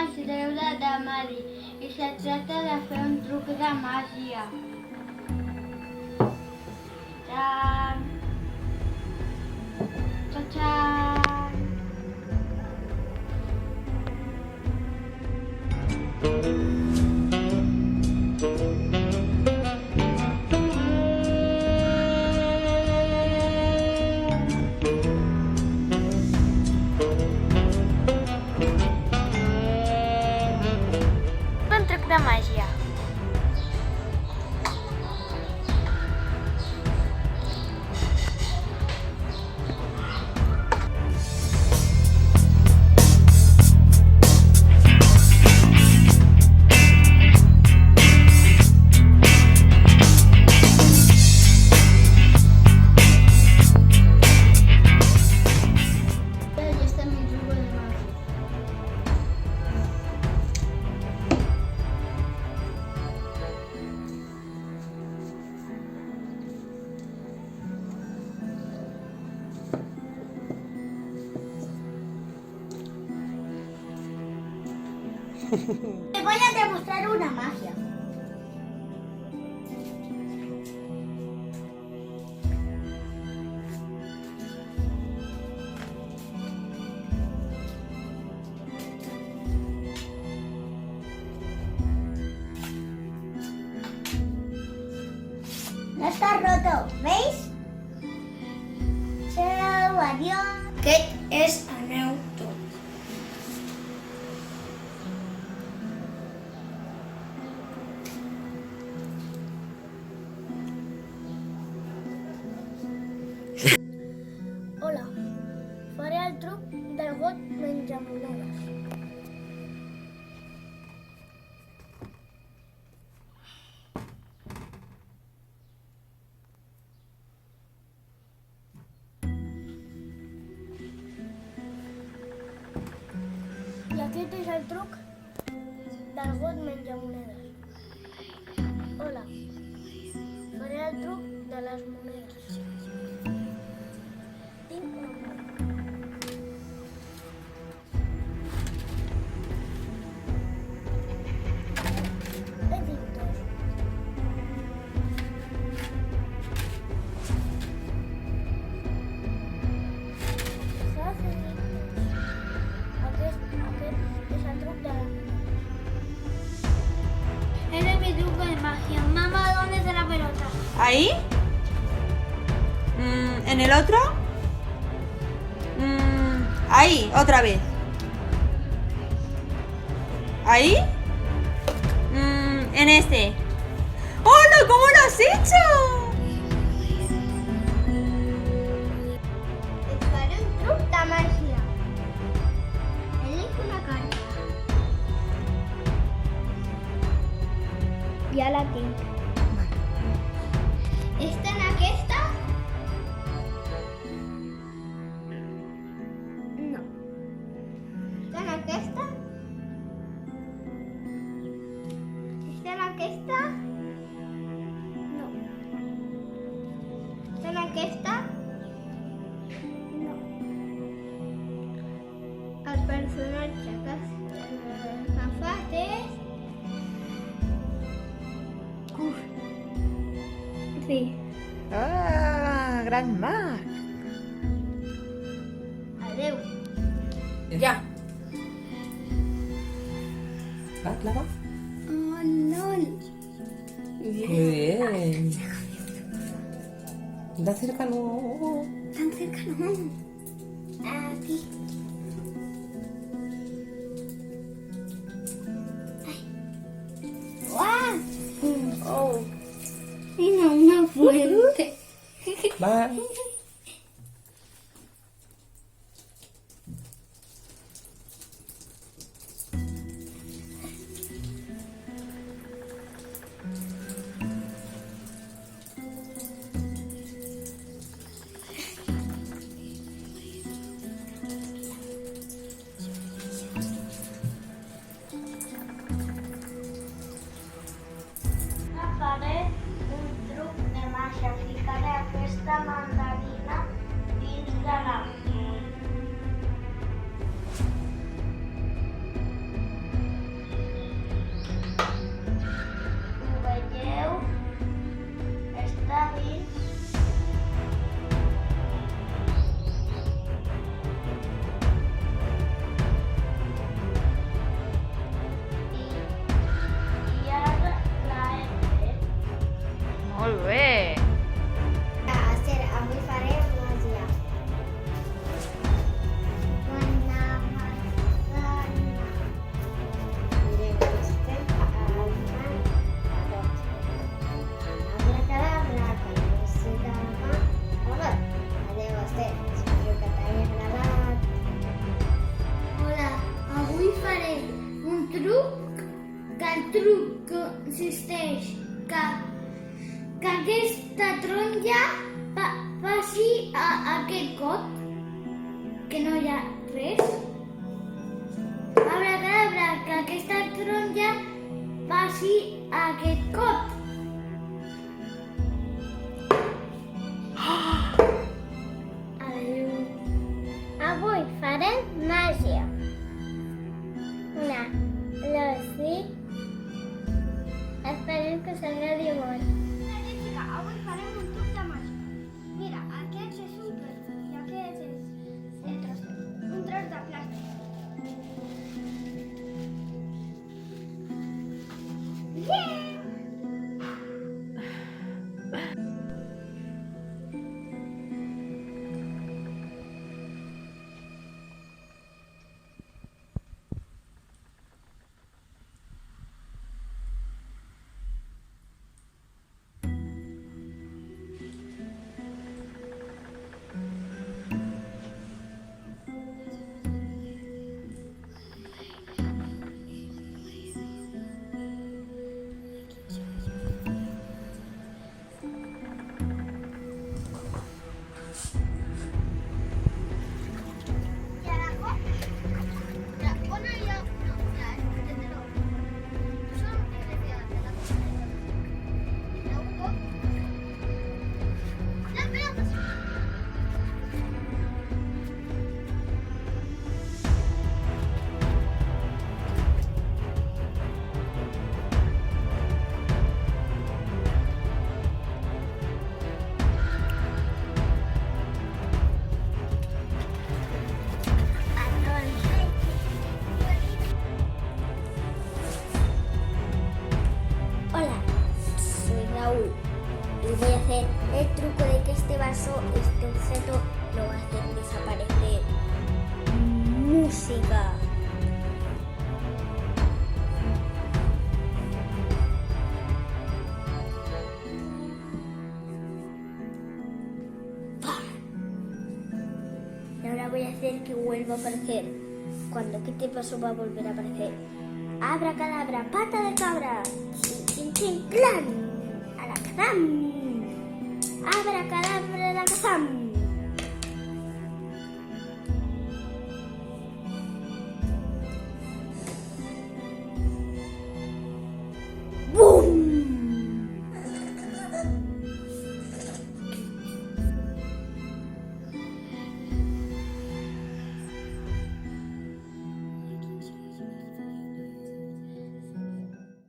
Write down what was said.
es Deula de Mari i se tracta de fer un truc de màgia. Txan! Txan! Un truc de màgia. Ya está mi truco de magia. Te voy a demostrar una magia. No está roto, ¿veis? Chao, adiós. ¿Qué es aneuto? Hola, faré el truc del got menjamonedes. I aquest és el truc del got menjamonedes. Hola, faré el truc de les monedes. Tinc una moneda. He dit dos. S'ha de fer dos. Aquest és el truc de la moneda. Ese es mi truco de magia. Mamá, ¿dónde está la pelota? ¿Ahí? ¿En el otro? Ahí, otra vez. ¿Ahí? En este. ¡Hola! ¿Cómo lo has hecho? Et faré un truc de màgia. Eleg una carta. Ja la tinc. Està en aquesta? No. Està en aquesta? Està en aquesta? No. Està en aquesta? No. El personatge que fas és... Sí. Ah, gran mag. Adeu. Ja. ¿Va, Clara? Oh, no. Muy bien. Da cerca no. Tan cerca no. Aquí. Ay. ¡Guau! Oh. Mira, una fuente. Va. Faré un truc de màgia. Ficaré aquesta mandarina Molt bé. Esther, avui farem màgia. Direm que estem al mar a tots. Abracadabra, que no sé de mà. Hola, adeu Esther, espero que t'hagi agradat. Hola, avui faré un truc, que el truc consisteix que aquesta taronja passi a aquest got, que no hi ha res. Abracadabra, que aquesta taronja passi a aquest got. Adéu. Avui farem màgia. Una, dos, i... Esperem que us agradi molt. Jessica, avui farem un truc de màgia. Mira, aquest és un tros i aquest és un tros de plàstic. Hola, soy Raúl y voy a hacer el truco de que este vaso, este objeto, lo va a hacer desaparecer. Música. Y ahora voy a hacer que vuelva a aparecer. Cuando quite el vaso va a volver a aparecer. Abracadabra, pata de cabra. Chin, chin, clan. Alakazam. Abracadabra, alakazam.